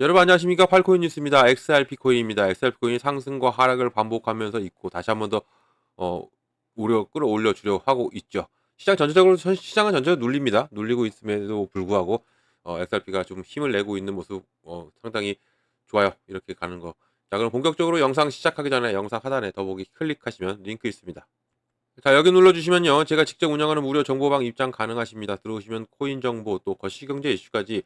여러분 안녕하십니까? 팔코인 뉴스입니다. XRP 코인입니다. XRP 코인이 상승과 하락을 반복하면서 있고 다시 한번 더 어, 끌어올려 주려고 하고 있죠. 시장은 전체적으로 눌립니다. 눌리고 있음에도 불구하고 XRP가 좀 힘을 내고 있는 모습 상당히 좋아요. 이렇게 가는 거. 자, 그럼 본격적으로 영상 시작하기 전에 영상 하단에 더보기 클릭하시면 링크 있습니다. 자, 여기 눌러주시면요. 제가 직접 운영하는 무료 정보방 입장 가능하십니다. 들어오시면 코인 정보 또 거시경제 이슈까지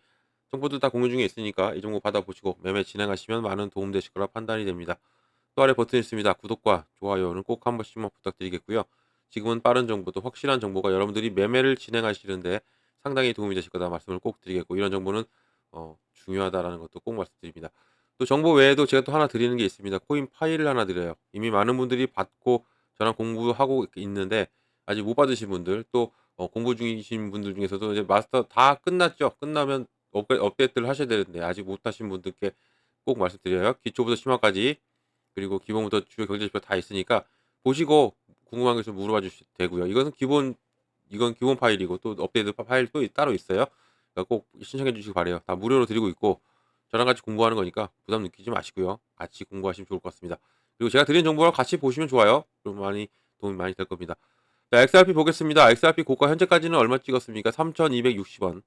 정보들 다 공유 중에 있으니까 이 정보 받아보시고 매매 진행하시면 많은 도움되실 거라 판단이 됩니다. 또 아래 버튼 있습니다. 구독과 좋아요는 꼭 한 번씩만 부탁드리겠고요. 지금은 빠른 정보도 확실한 정보가 여러분들이 매매를 진행하시는데 상당히 도움이 되실 거다 말씀을 꼭 드리겠고 이런 정보는 중요하다라는 것도 꼭 말씀드립니다. 또 정보 외에도 제가 또 하나 드리는 게 있습니다. 코인 파일을 하나 드려요. 이미 많은 분들이 받고 저랑 공부하고 있는데 아직 못 받으신 분들 또 공부 중이신 분들 중에서도 이제 마스터 다 끝났죠. 끝나면 업데이트를 하셔야 되는데 아직 못 하신 분들께 꼭 말씀드려요. 기초부터 심화까지 그리고 기본부터 주요 경제지표 다 있으니까 보시고 궁금한 거 있으면 물어봐 주셔도 되고요. 이건 기본 파일이고 또 업데이트 파일 또 따로 있어요. 그러니까 꼭 신청해 주시기 바래요. 다 무료로 드리고 있고 저랑 같이 공부하는 거니까 부담 느끼지 마시고요. 같이 공부하시면 좋을 것 같습니다. 그리고 제가 드린 정보랑 같이 보시면 좋아요. 그럼 도움이 많이 될 겁니다. 자, XRP 보겠습니다. XRP 고가 현재까지는 얼마 찍었습니까? 3,260원.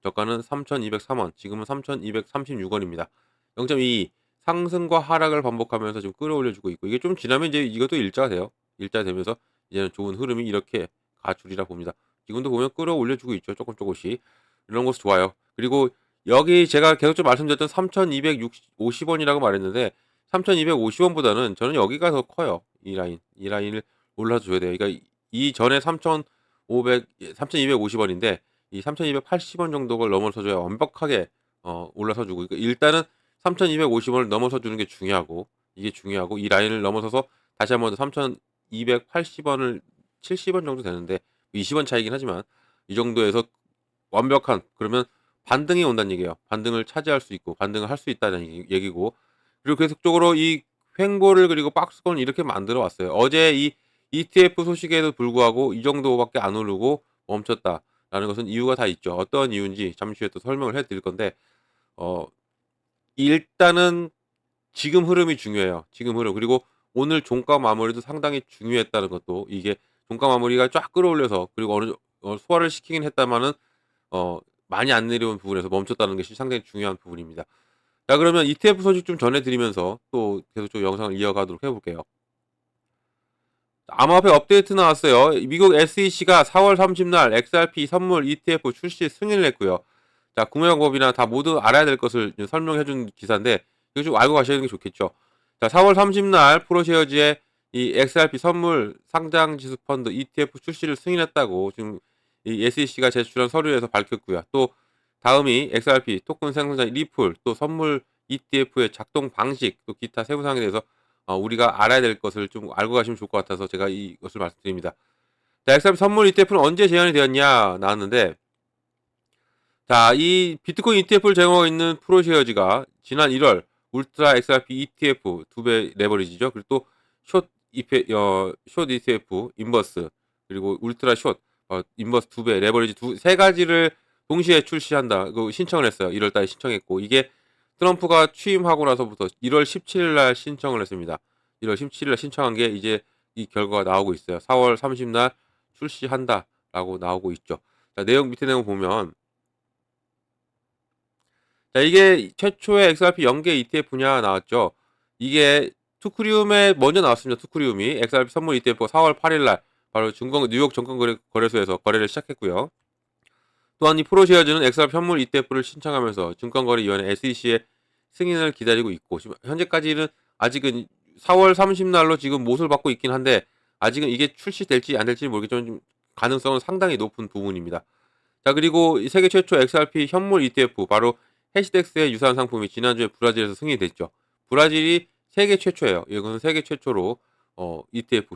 저가는 3,203원. 지금은 3,236원입니다. 0.22 상승과 하락을 반복하면서 지금 끌어올려 주고 있고 이게 좀 지나면 이제 이것도 일자가 돼요. 일자 되면서 이제는 좋은 흐름이 이렇게 가주리라 봅니다. 지금도 보면 끌어올려 주고 있죠. 조금씩. 이런 것도 좋아요. 그리고 여기 제가 계속 좀 말씀드렸던 3,250원이라고 말했는데 3,250원보다는 저는 여기가 더 커요. 이 라인. 이 라인을 올라 줘야 돼요. 그러니까 이전에 3,250원인데 이 3,280원 정도를 넘어서 줘야 완벽하게 올라서 주고 그러니까 일단은 3,250원을 넘어서 주는 게 중요하고 이게 중요하고 이 라인을 넘어서서 다시 한번 더 3,280원을 70원 정도 되는데 20원 차이긴 하지만 이 정도에서 완벽한 그러면 반등이 온다는 얘기예요. 반등을 차지할 수 있고 반등을 할 수 있다는 얘기고 그리고 계속적으로 이 횡보를 그리고 박스권을 이렇게 만들어 왔어요. 어제 이 ETF 소식에도 불구하고 이 정도밖에 안 오르고 멈췄다라는 것은 이유가 다 있죠. 어떤 이유인지 잠시 후에 또 설명을 해 드릴 건데 어 일단은 지금 흐름이 중요해요. 지금 흐름. 그리고 오늘 종가 마무리도 상당히 중요했다는 것도 이게 종가 마무리가 쫙 끌어올려서 그리고 소화를 시키긴 했다마는 어 많이 안 내려온 부분에서 멈췄다는 것이 상당히 중요한 부분입니다. 자, 그러면 ETF 소식 좀 전해 드리면서 또 계속 좀 영상을 이어가도록 해 볼게요. 암호화폐 업데이트 나왔어요. 미국 SEC가 4월 30날 XRP 선물 ETF 출시 승인을 했고요. 자, 구매 방법이나 다 모두 알아야 될 것을 설명해 준 기사인데 이거 좀 알고 가셔야 되는 게 좋겠죠. 자, 4월 30날 프로쉐어즈의 이 XRP 선물 상장 지수 펀드 ETF 출시를 승인했다고 지금 이 SEC가 제출한 서류에서 밝혔고요. 또 다음이 XRP 토큰 생성자 리플 또 선물 ETF의 작동 방식 또 기타 세부 사항에 대해서 우리가 알아야 될 것을 좀 알고 가시면 좋을 것 같아서 제가 이것을 말씀드립니다. 자, XRP 선물 ETF는 언제 제안이 되었냐 나왔는데 자, 이 비트코인 ETF를 제공하고 있는 프로쉐어즈가 지난 1월 울트라 XRP ETF 2배 레버리지죠. 그리고 또 숏 ETF 인버스 그리고 울트라 숏 인버스 2배 레버리지 세 가지를 동시에 출시한다. 그 신청을 했어요. 1월 달에 신청했고 이게 트럼프가 취임하고 나서부터 1월 17일 날 신청을 했습니다. 1월 17일 날 신청한 게 이제 이 결과가 나오고 있어요. 4월 30일 날 출시한다라고 나오고 있죠. 자, 밑에 내용 보면 자, 이게 최초의 XRP 연계 ETF냐 나왔죠. 이게 투크리움에 먼저 나왔습니다. 투크리움이 XRP 선물 ETF가 4월 8일 날 바로 뉴욕 증권거래소에서 거래를 시작했고요. 또한 이 프로쉐어즈는 XRP 선물 ETF를 신청하면서 증권거래위원회 SEC의 승인을 기다리고 있고 지금 현재까지는 아직은 4월 30날로 지금 못을 받고 있긴 한데 아직은 이게 출시될지 안 될지 모르겠지만 좀 가능성은 상당히 높은 부분입니다. 자, 그리고 세계 최초 XRP 현물 ETF 바로 해시덱스의 유사한 상품이 지난주에 브라질에서 승인됐죠. 브라질이 세계 최초예요. 이것은 세계 최초로 ETF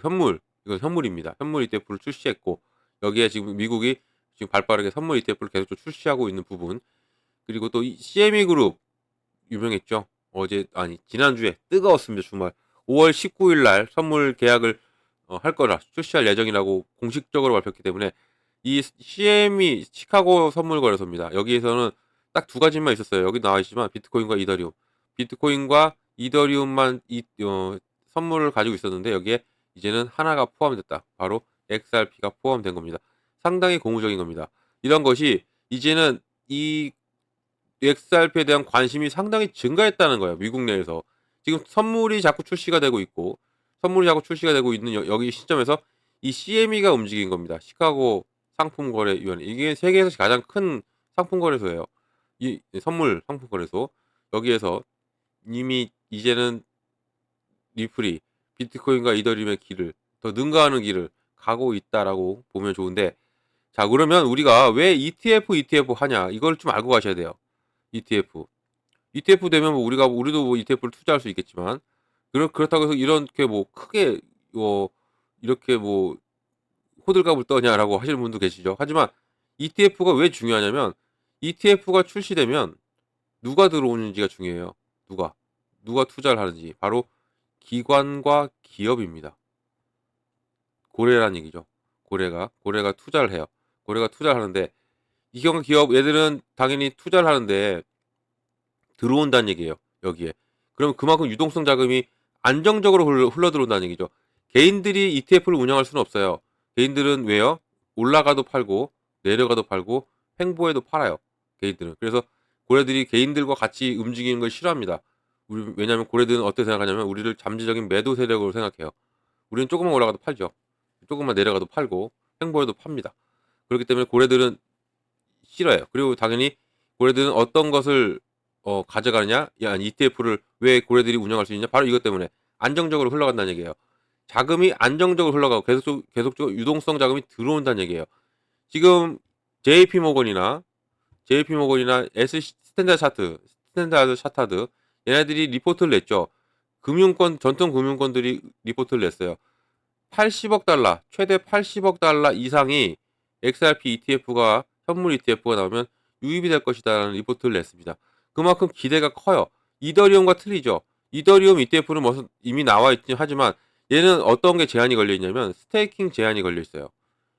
이건 현물입니다. 현물 ETF를 출시했고 여기에 지금 미국이 지금 발빠르게 선물 ETF를 계속 출시하고 있는 부분 그리고 또 이 CME 그룹 유명했죠. 지난주에 뜨거웠습니다. 주말 5월 19일 날 선물 계약을 할 거라 출시할 예정이라고 공식적으로 밝혔기 때문에 이 CME 시카고 선물거래소입니다. 여기에서는 딱 두 가지만 있었어요. 여기 나와 있지만 비트코인과 이더리움. 비트코인과 이더리움만 선물을 가지고 있었는데 여기에 이제는 하나가 포함됐다. 바로 XRP가 포함된 겁니다. 상당히 고무적인 겁니다. 이런 것이 이제는 이 XRP에 대한 관심이 상당히 증가했다는 거예요. 미국 내에서. 지금 선물이 자꾸 출시가 되고 있고 선물이 자꾸 출시가 되고 있는 여기 시점에서 이 CME가 움직인 겁니다. 시카고 상품거래위원회. 이게 세계에서 가장 큰 상품거래소예요. 이 선물 상품거래소. 여기에서 이미 이제는 리플이 비트코인과 이더리움의 길을 더 능가하는 길을 가고 있다라고 보면 좋은데, 자 그러면 우리가 왜 ETF 하냐 이걸 좀 알고 가셔야 돼요. ETF. ETF 되면 뭐 우리도 뭐 ETF를 투자할 수 있겠지만 그렇다고 해서 이렇게 뭐 크게 이렇게 뭐 호들갑을 떠냐라고 하시는 분도 계시죠. 하지만 ETF가 왜 중요하냐면 ETF가 출시되면 누가 들어오는지가 중요해요. 누가 투자를 하는지. 바로 기관과 기업입니다. 고래란 얘기죠. 고래가 투자를 해요. 고래가 투자를 하는데 기관 기업 얘들은 당연히 투자를 하는데 들어온다는 얘기예요. 여기에. 그럼 그만큼 유동성 자금이 안정적으로 흘러 들어온다는 얘기죠. 개인들이 ETF를 운영할 수는 없어요. 개인들은 왜요? 올라가도 팔고 내려가도 팔고 횡보해도 팔아요. 개인들은. 그래서 고래들이 개인들과 같이 움직이는 걸 싫어합니다. 왜냐하면 고래들은 어떻게 생각하냐면 우리를 잠재적인 매도 세력으로 생각해요. 우리는 조금만 올라가도 팔죠. 조금만 내려가도 팔고 횡보해도 팝니다. 그렇기 때문에 고래들은 싫어요. 그리고 당연히 고래들은 어떤 것을 가져가느냐? 아니 ETF를 왜 고래들이 운영할 수 있냐? 바로 이것 때문에 안정적으로 흘러간다는 얘기예요. 자금이 안정적으로 흘러가고 계속적으로 유동성 자금이 들어온다는 얘기예요. 지금 JP모건이나 스탠다드 차타드 얘네들이 리포트를 냈죠. 전통 금융권들이 리포트를 냈어요. 80억 달러, 최대 80억 달러 이상이 XRP ETF가 현물 ETF가 나오면 유입이 될 것이다라는 리포트를 냈습니다. 그만큼 기대가 커요. 이더리움과 틀리죠. 이더리움 ETF는 이미 나와 있긴 하지만 얘는 어떤 게 제한이 걸려 있냐면 스테이킹 제한이 걸려 있어요.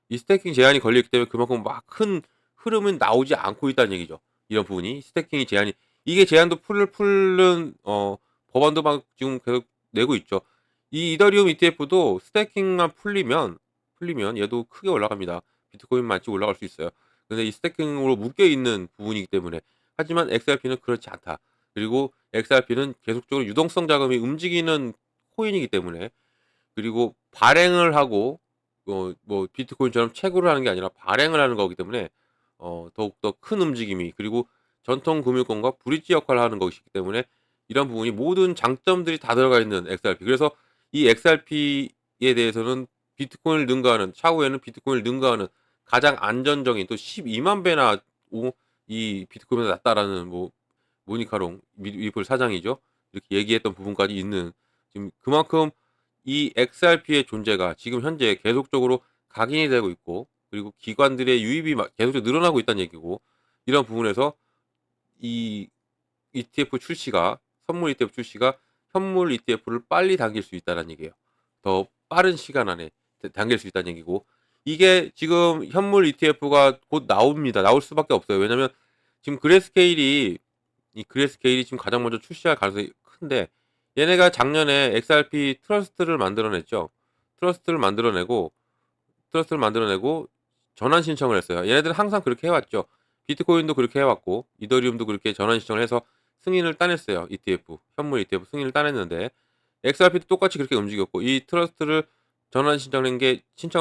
이 스테이킹 제한이 걸려 있기 때문에 그만큼 막 큰 흐름은 나오지 않고 있다는 얘기죠. 이런 부분이 스테이킹이 제한이 이게 제한도 풀는 법안도 막 지금 계속 내고 있죠. 이 이더리움 ETF도 스테이킹만 풀리면 얘도 크게 올라갑니다. 비트코인만치 올라갈 수 있어요. 근데 이 스테이킹으로 묶여 있는 부분이기 때문에 하지만 XRP는 그렇지 않다. 그리고 XRP는 계속적으로 유동성 자금이 움직이는 코인이기 때문에 그리고 발행을 하고 뭐 비트코인처럼 채굴을 하는 게 아니라 발행을 하는 거기 때문에 더욱더 큰 움직임이 그리고 전통 금융권과 브릿지 역할을 하는 것이기 때문에 이런 부분이 모든 장점들이 다 들어가 있는 XRP. 그래서 이 XRP에 대해서는 비트코인을 능가하는 차후에는 비트코인을 능가하는 가장 안전적인 또 12만 배나 이 비트코인보다 낫다라는 뭐 모니카롱 리플 사장이죠. 이렇게 얘기했던 부분까지 있는 지금 그만큼 이 XRP의 존재가 지금 현재 계속적으로 각인이 되고 있고 그리고 기관들의 유입이 계속적으로 늘어나고 있다는 얘기고 이런 부분에서 이 ETF 출시가 선물 ETF 출시가 현물 ETF를 빨리 당길 수 있다는 얘기예요. 더 빠른 시간 안에 당길 수 있다는 얘기고 이게 지금 현물 ETF가 곧 나옵니다. 나올 수밖에 없어요. 왜냐면 지금 그레스케일이 지금 가장 먼저 출시할 가능성이 큰데 얘네가 작년에 XRP 트러스트를 만들어냈죠. 트러스트를 만들어내고 트러스트를 만들어내고 전환 신청을 했어요. 얘네들은 항상 그렇게 해왔죠. 비트코인도 그렇게 해왔고 이더리움도 그렇게 전환 신청을 해서 승인을 따냈어요. ETF 현물 ETF 승인을 따냈는데 XRP도 똑같이 그렇게 움직였고 이 트러스트를 전환 신청을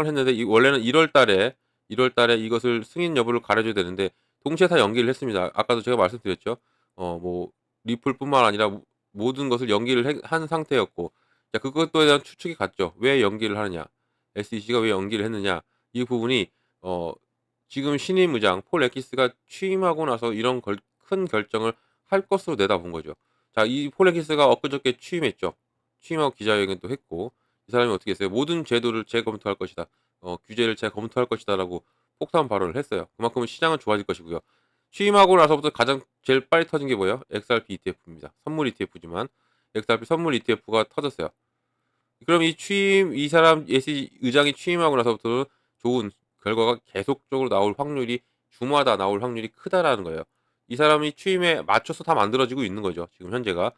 했는데 원래는 1월 달에 이것을 승인 여부를 가려줘야 되는데 동시에 다 연기를 했습니다. 아까도 제가 말씀드렸죠. 뭐 리플뿐만 아니라 모든 것을 연기를 한 상태였고 자 그것도에 대한 추측이 갔죠. 왜 연기를 하느냐? SEC가 왜 연기를 했느냐? 이 부분이 어 지금 신임 의장 폴 에키스가 취임하고 나서 이런 큰 결정을 할 것으로 내다본 거죠. 자, 이 폴 에키스가 엊그저께 취임했죠. 취임하고 기자회견도 했고 이 사람이 어떻게 했어요? 모든 제도를 재검토할 것이다. 규제를 재검토할 것이다라고 폭탄 발언을 했어요. 그만큼 시장은 좋아질 것이고요. 취임하고 나서부터 가장 제일 빨리 터진 게 뭐예요? XRP ETF입니다. 선물 ETF지만 XRP 선물 ETF가 터졌어요. 그럼 이 사람 예시 의장이 취임하고 나서부터는 좋은 결과가 계속적으로 나올 확률이 주마다 나올 확률이 크다라는 거예요. 이 사람이 취임에 맞춰서 다 만들어지고 있는 거죠, 지금 현재가.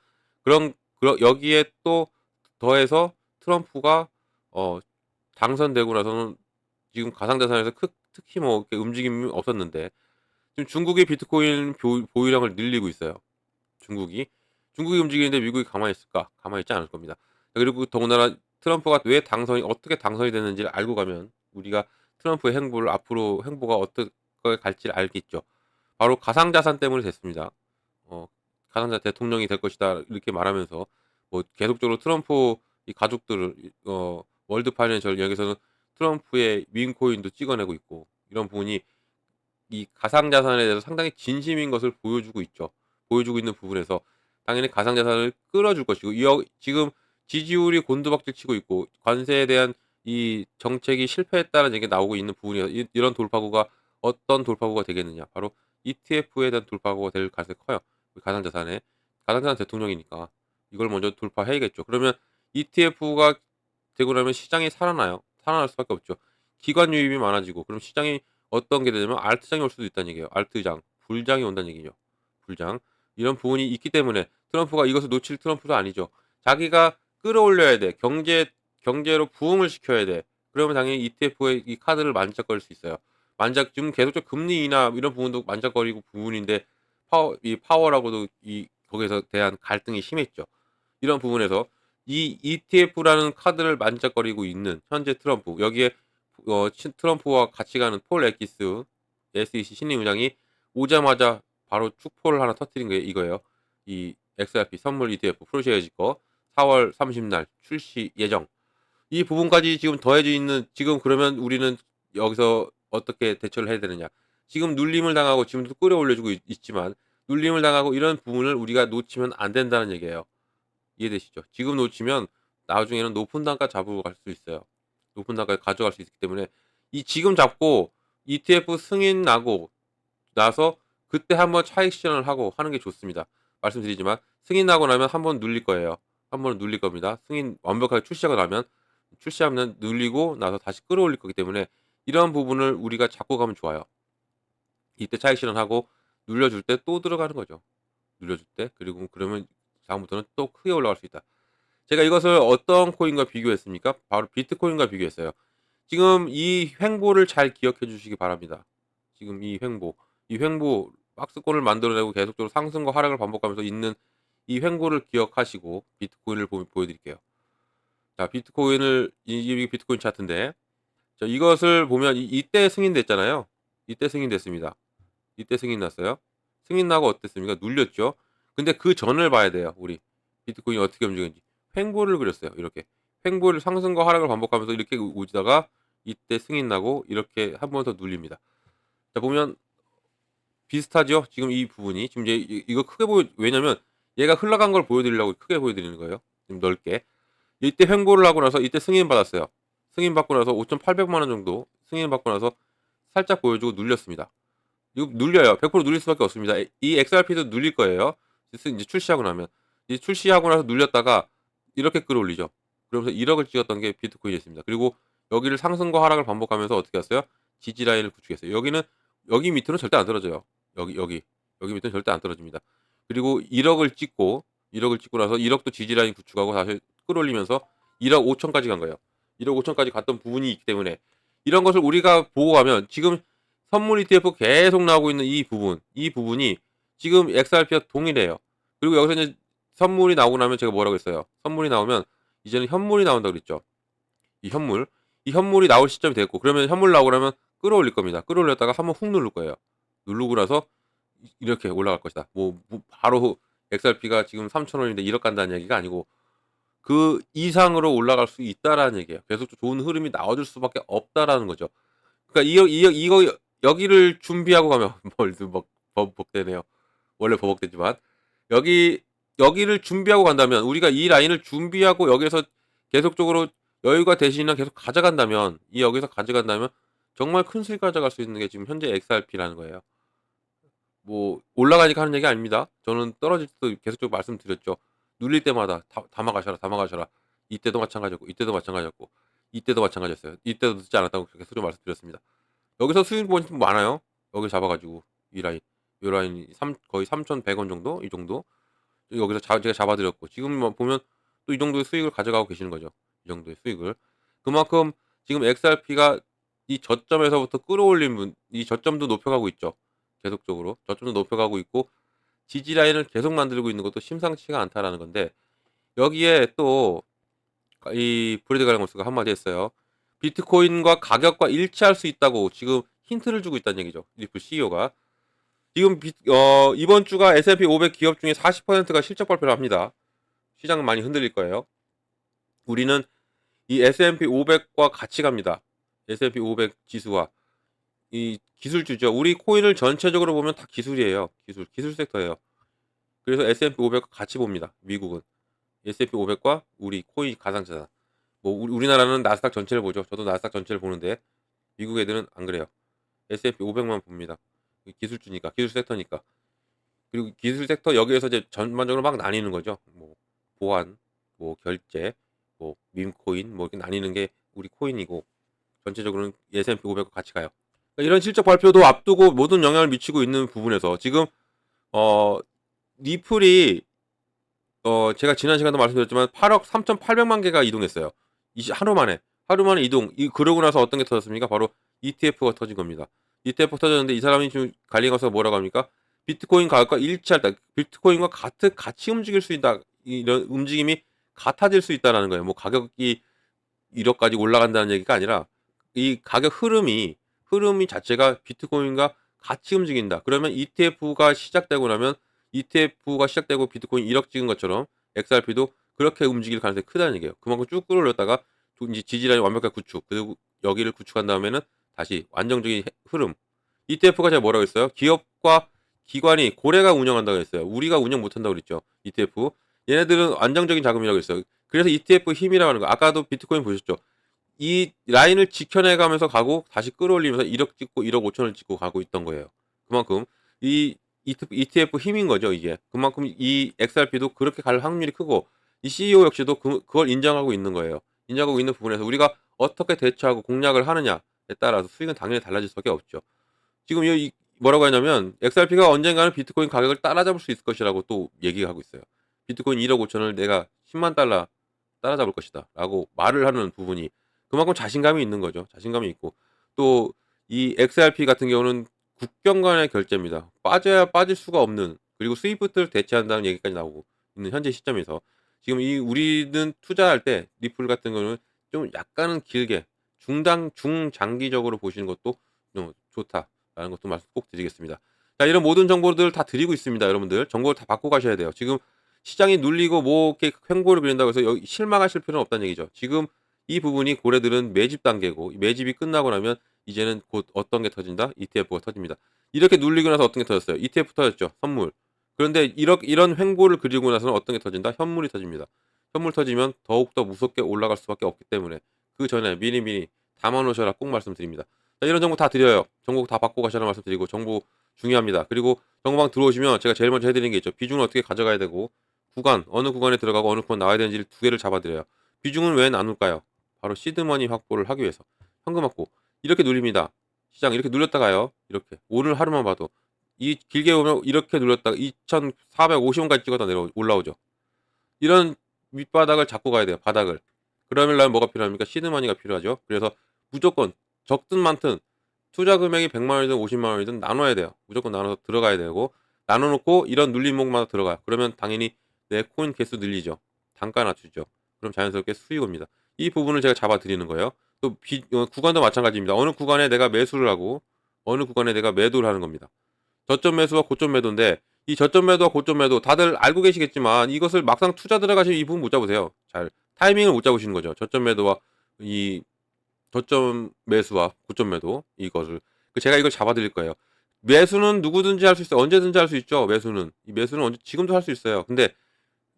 여기에 또 더해서 트럼프가 어 당선되고 나서는 지금 가상자산에서 특히 뭐 이렇게 움직임이 없었는데 지금 중국의 비트코인 보유량을 늘리고 있어요. 중국이. 중국이 움직이는데 미국이 가만히 있을까? 가만히 있지 않을 겁니다. 그리고 더군다나 트럼프가 왜 어떻게 당선이 됐는지를 알고 가면 우리가 트럼프의 행보를 앞으로 행보가 어떻게 갈지를 알겠죠. 바로 가상자산 때문에 됐습니다. 어 가상자 대통령이 될 것이다 이렇게 말하면서 뭐 계속적으로 트럼프 이 가족들을 월드 파이낸셜 여기서는 트럼프의 밈 코인도 찍어내고 있고 이런 부분이 이 가상자산에 대해서 상당히 진심인 것을 보여주고 있죠. 보여주고 있는 부분에서 당연히 가상자산을 끌어줄 것이고 지금 지지율이 곤두박질 치고 있고 관세에 대한 이 정책이 실패했다는 얘기가 나오고 있는 부분이어서 이런 돌파구가 어떤 돌파구가 되겠느냐. 바로 ETF에 대한 돌파구가 될 가능성이 커요. 그 가상자산에. 가상자산 대통령이니까 이걸 먼저 돌파해야겠죠. 그러면 ETF가 되고 나면 시장이 살아나요. 살아날 수밖에 없죠. 기관 유입이 많아지고 그럼 시장이 어떤 게 되냐면 알트장이 올 수도 있다는 얘기예요. 알트장, 불장이 온다는 얘기죠. 불장. 이런 부분이 있기 때문에 트럼프가 이것을 놓칠 트럼프도 아니죠. 자기가 끌어올려야 돼. 경제로 부흥을 시켜야 돼. 그러면 당연히 ETF의 이 카드를 만작거릴 수 있어요. 지금 계속적 금리 인하 이런 부분도 만작거리고 부분인데 파워라고도 거기에서 대한 갈등이 심했죠. 이런 부분에서 이 ETF라는 카드를 만작거리고 있는 현재 트럼프 여기에 트럼프와 같이 가는 폴 애기스 SEC 신임 의장이 오자마자 바로 축포를 하나 터뜨린 게 이거예요. 이 XRP 선물 ETF 프로쉐어지 거 4월 30날 출시 예정. 이 부분까지 지금 더해져 있는 지금 그러면 우리는 여기서 어떻게 대처를 해야 되느냐. 지금 눌림을 당하고 지금도 끌어올려주고 있지만 눌림을 당하고 이런 부분을 우리가 놓치면 안 된다는 얘기예요. 이해되시죠? 지금 놓치면 나중에는 높은 단가 잡으러 갈 수 있어요. 높은 단가에 가져갈 수 있기 때문에 이 지금 잡고 ETF 승인 나고 나서 그때 한번 차익 실현을 하고 하는 게 좋습니다. 말씀드리지만 승인 나고 나면 한번 눌릴 거예요. 한 번은 눌릴 겁니다. 승인 완벽하게 출시하면 눌리고 나서 다시 끌어올릴 거기 때문에 이런 부분을 우리가 잡고 가면 좋아요. 이때 차익 실현하고 눌려줄 때 또 들어가는 거죠. 눌려줄 때. 그리고 그러면 다음부터는 또 크게 올라갈 수 있다. 제가 이것을 어떤 코인과 비교했습니까? 바로 비트코인과 비교했어요. 지금 이 횡보를 잘 기억해 주시기 바랍니다. 지금 이 횡보 박스권을 만들어내고 계속적으로 상승과 하락을 반복하면서 있는 이 횡보를 기억하시고 비트코인을 보여드릴게요. 자, 이게 비트코인 차트인데, 자, 이것을 보면 이때 승인됐잖아요. 이때 승인됐습니다. 이때 승인 났어요. 승인 나고 어땠습니까? 눌렸죠. 근데 그 전을 봐야 돼요. 우리 비트코인이 어떻게 움직이는지. 횡보를 그렸어요. 이렇게 횡보를 상승과 하락을 반복하면서 이렇게 오다가 이때 승인 나고 이렇게 한 번 더 눌립니다. 자, 보면 비슷하죠? 지금 이 부분이 지금 이제 이거 크게 왜냐면 얘가 흘러간 걸 보여드리려고 크게 보여드리는 거예요. 좀 넓게. 이때 횡보를 하고 나서 이때 승인 받았어요. 승인 받고 나서 5,800만 원 정도 승인 받고 나서 살짝 보여주고 눌렸습니다. 이거 눌려요. 100% 눌릴 수밖에 없습니다. 이 XRP도 눌릴 거예요. 이제 출시하고 나면. 이제 출시하고 나서 눌렸다가 이렇게 끌어올리죠. 그러면서 1억을 찍었던 게 비트코인이었습니다. 그리고 여기를 상승과 하락을 반복하면서 어떻게 했어요? 지지 라인을 구축했어요. 여기 밑으로는 절대 안 떨어져요. 여기 밑으로는 절대 안 떨어집니다. 그리고 1억을 찍고 나서 1억도 지지 라인 구축하고 다시 끌어올리면서 1억 5천까지 간 거예요. 1억 5천까지 갔던 부분이 있기 때문에 이런 것을 우리가 보고 가면 지금 선물 ETF 계속 나오고 있는 이 부분이 지금 XRP와 동일해요. 그리고 여기서 이제 선물이 나오고 나면 제가 뭐라고 했어요? 선물이 나오면 이제는 현물이 나온다고 그랬죠. 이 현물. 이 현물이 나올 시점이 됐고 그러면 현물 나오고 나면 끌어올릴 겁니다. 끌어올렸다가 한번 훅 누를 거예요. 누르고 나서 이렇게 올라갈 것이다. 바로 XRP가 지금 3,000원인데 1억 간다는 얘기가 아니고 그 이상으로 올라갈 수 있다라는 얘기예요. 계속 좋은 흐름이 나와줄 수밖에 없다라는 거죠. 그러니까 이거 여기를 준비하고 가면 뭘또 막 버벅대네요. 원래 버벅대지만 여기 여기를 준비하고 간다면 우리가 이 라인을 준비하고 여기에서 계속적으로 여유가 되시면 계속 가져간다면 여기서 가져간다면 정말 큰 수익 가져갈 수 있는 게 지금 현재 XRP라는 거예요. 뭐 올라가니까 하는 얘기 아닙니다. 저는 떨어질 때도 계속적으로 말씀드렸죠. 눌릴 때마다 담아가셔라, 담아가셔라. 이때도 마찬가지였고, 이때도 마찬가지였고, 이때도 마찬가지였어요. 이때도 늦지 않았다고 그렇게 수조 말씀드렸습니다. 여기서 수익 보니까 좀 많아요. 여기 잡아 가지고 이 라인, 요 라인이 거의 3,100원 정도 이 정도. 여기서 제가 잡아 드렸고, 지금 뭐 보면 또 이 정도의 수익을 가져가고 계시는 거죠. 이 정도의 수익을. 그만큼 지금 XRP가 이 저점에서부터 끌어올린 이 저점도 높여가고 있죠. 계속적으로 저점도 높여가고 있고, 지지 라인을 계속 만들고 있는 것도 심상치가 않다라는 건데, 여기에 또 이 브래드 갈라모스가 한마디 했어요. 비트코인과 가격과 일치할 수 있다고 지금 힌트를 주고 있다는 얘기죠. 리플 CEO가. 지금 이번 주가 S&P 500 기업 중에 40%가 실적 발표를 합니다. 시장은 많이 흔들릴 거예요. 우리는 이 S&P 500과 같이 갑니다. S&P 500 지수와 이 기술주죠. 우리 코인을 전체적으로 보면 다 기술이에요. 기술 섹터예요. 그래서 S&P 500과 같이 봅니다. 미국은 S&P 500과 우리 코인 가상자산. 뭐 우리나라는 나스닥 전체를 보죠. 저도 나스닥 전체를 보는데 미국 애들은 안 그래요. S&P 500만 봅니다. 기술주니까, 기술 섹터니까. 그리고 기술 섹터 여기에서 이제 전반적으로 막 나뉘는 거죠. 뭐 보안, 뭐 결제, 뭐 밈코인, 뭐 이렇게 나뉘는 게 우리 코인이고, 전체적으로는 S&P 500과 같이 가요. 그러니까 이런 실적 발표도 앞두고 모든 영향을 미치고 있는 부분에서 지금 어 리플이 제가 지난 시간도 말씀드렸지만 8억 3,800만 개가 이동했어요. 하루 만에 이동. 그러고 나서 어떤 게 터졌습니까? 바로 ETF가 터진 겁니다. ETF 터졌는데 이 사람이 지금 관리에 가서 뭐라고 합니까? 비트코인 가격과 일치할 때, 비트코인과 같이 움직일 수 있다. 이런 움직임이 같아질 수 있다라는 거예요. 뭐 가격이 1억까지 올라간다는 얘기가 아니라 이 가격 흐름이 자체가 비트코인과 같이 움직인다. 그러면 ETF가 시작되고 비트코인 1억 찍은 것처럼 XRP도 그렇게 움직일 가능성이 크다는 얘기예요. 그만큼 쭉 끌어올렸다가 이제 지지라인 완벽하게 구축, 그리고 여기를 구축한 다음에는 다시 안정적인 흐름. ETF가 제가 뭐라고 했어요? 기업과 기관이 고래가 운영한다고 했어요. 우리가 운영 못한다고 그랬죠. ETF. 얘네들은 안정적인 자금이라고 했어요. 그래서 ETF 힘이라고 하는 거. 아까도 비트코인 보셨죠? 이 라인을 지켜내가면서 가고 다시 끌어올리면서 1억 찍고 1억 5천을 찍고 가고 있던 거예요. 그만큼 이 ETF 힘인 거죠, 이게. 그만큼 이 XRP도 그렇게 갈 확률이 크고, 이 CEO 역시도 그걸 인정하고 있는 거예요. 인정하고 있는 부분에서 우리가 어떻게 대처하고 공략을 하느냐에 따라서 수익은 당연히 달라질 수밖에 없죠. 지금 뭐라고 하냐면 XRP가 언젠가는 비트코인 가격을 따라잡을 수 있을 것이라고 또 얘기하고 있어요. 비트코인 1억 5천을 내가 10만 달러 따라잡을 것이다 라고 말을 하는 부분이 그만큼 자신감이 있는 거죠. 자신감이 있고, 또 이 XRP 같은 경우는 국경 간의 결제입니다. 빠져야 빠질 수가 없는, 그리고 스위프트를 대체한다는 얘기까지 나오고 있는 현재 시점에서 지금 우리는 투자할 때 리플 같은 거는 좀 약간은 길게 중장기적으로 보시는 것도 좋다라는 것도 말씀 꼭 드리겠습니다. 자, 이런 모든 정보들 다 드리고 있습니다. 여러분들 정보를 다 받고 가셔야 돼요. 지금 시장이 눌리고 뭐 이렇게 횡보를 그린다고 해서 실망하실 필요는 없다는 얘기죠. 지금 이 부분이 고래들은 매집 단계고, 매집이 끝나고 나면 이제는 곧 어떤 게 터진다? ETF가 터집니다. 이렇게 눌리고 나서 어떤 게 터졌어요? ETF 터졌죠. 선물. 그런데 이런 횡보를 그리고 나서는 어떤 게 터진다? 현물이 터집니다. 현물 터지면 더욱더 무섭게 올라갈 수밖에 없기 때문에 그 전에 미리미리 담아놓으셔라 꼭 말씀드립니다. 자, 이런 정보 다 드려요. 정보 다 받고 가셔라 말씀드리고, 정보 중요합니다. 그리고 정보방 들어오시면 제가 제일 먼저 해드리는 게 있죠. 비중을 어떻게 가져가야 되고, 어느 구간에 들어가고 어느 구간 나와야 되는지를 두 개를 잡아드려요. 비중은 왜 나눌까요? 바로 시드머니 확보를 하기 위해서. 현금 확보. 이렇게 눌립니다. 시장 이렇게 눌렸다가요. 이렇게. 오늘 하루만 봐도. 이 길게 보면 이렇게 눌렸다가 2,450원까지 찍었다 올라오죠. 이런 밑바닥을 잡고 가야 돼요. 바닥을. 그러려면 뭐가 필요합니까? 시드머니가 필요하죠. 그래서 무조건 적든 많든 투자 금액이 100만 원이든 50만 원이든 나눠야 돼요. 무조건 나눠서 들어가야 되고, 나눠놓고 이런 눌림목마다 들어가요. 그러면 당연히 내 코인 개수 늘리죠. 단가 낮추죠. 그럼 자연스럽게 수익 옵니다. 이 부분을 제가 잡아드리는 거예요. 또 구간도 마찬가지입니다. 어느 구간에 내가 매수를 하고 어느 구간에 내가 매도를 하는 겁니다. 저점 매수와 고점 매도인데, 이 저점 매도와 고점 매도 다들 알고 계시겠지만 이것을 막상 투자 들어가시면 이 부분 못 잡으세요. 잘 타이밍을 못 잡으시는 거죠. 저점 매도와 이 저점 매수와 고점 매도, 이것을 제가 이걸 잡아드릴 거예요. 매수는 누구든지 할 수 있어요. 언제든지 할 수 있죠. 매수는 지금도 할 수 있어요. 근데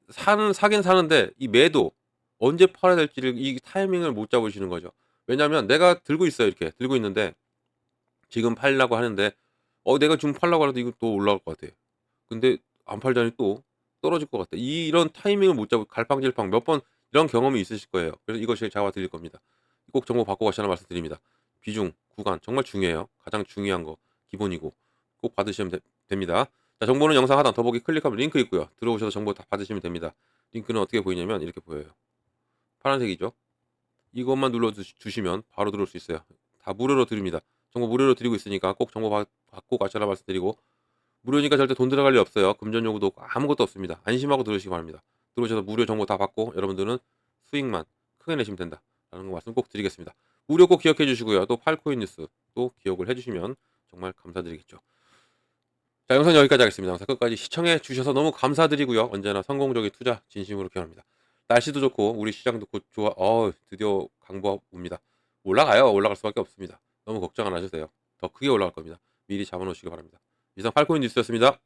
사긴 사는데 이 매도 언제 팔아야 될지를 이 타이밍을 못 잡으시는 거죠. 왜냐하면 내가 들고 있어요. 이렇게 들고 있는데 지금 팔려고 하는데 내가 지금 팔려고 하는데 이거 또 올라갈 것 같아. 근데 안 팔자니 또 떨어질 것 같아. 이런 타이밍을 못 잡고 갈팡질팡 몇 번 이런 경험이 있으실 거예요. 그래서 이것을 잡아 드릴 겁니다. 꼭 정보 받고 가시라는 말씀드립니다. 비중, 구간 정말 중요해요. 가장 중요한 거 기본이고 꼭 받으시면 됩니다. 자, 정보는 영상 하단 더보기 클릭하면 링크 있고요. 들어오셔서 정보 다 받으시면 됩니다. 링크는 어떻게 보이냐면 이렇게 보여요. 파란색이죠. 이것만 눌러 주시면 바로 들어올 수 있어요. 다 무료로 드립니다. 정보 무료로 드리고 있으니까 꼭 정보 받고 가시라는 말씀드리고 무료니까 절대 돈 들어갈 일 없어요. 금전 요구도 없고 아무것도 없습니다. 안심하고 들으시기 바랍니다. 들어오셔서 무료 정보 다 받고 여러분들은 수익만 크게 내시면 된다라는 거 말씀 꼭 드리겠습니다. 무료 꼭 기억해 주시고요. 또 팔코인 뉴스 또 기억을 해 주시면 정말 감사드리겠죠. 자, 영상 여기까지 하겠습니다. 영상 끝까지 시청해 주셔서 너무 감사드리고요. 언제나 성공적인 투자 진심으로 기원합니다. 날씨도 좋고 우리 시장도 곧 좋아. 드디어 강보가 옵니다. 올라가요. 올라갈 수밖에 없습니다. 너무 걱정 안 하셔도 돼요. 더 크게 올라갈 겁니다. 미리 잡아놓으시기 바랍니다. 이상 팔코인 뉴스였습니다.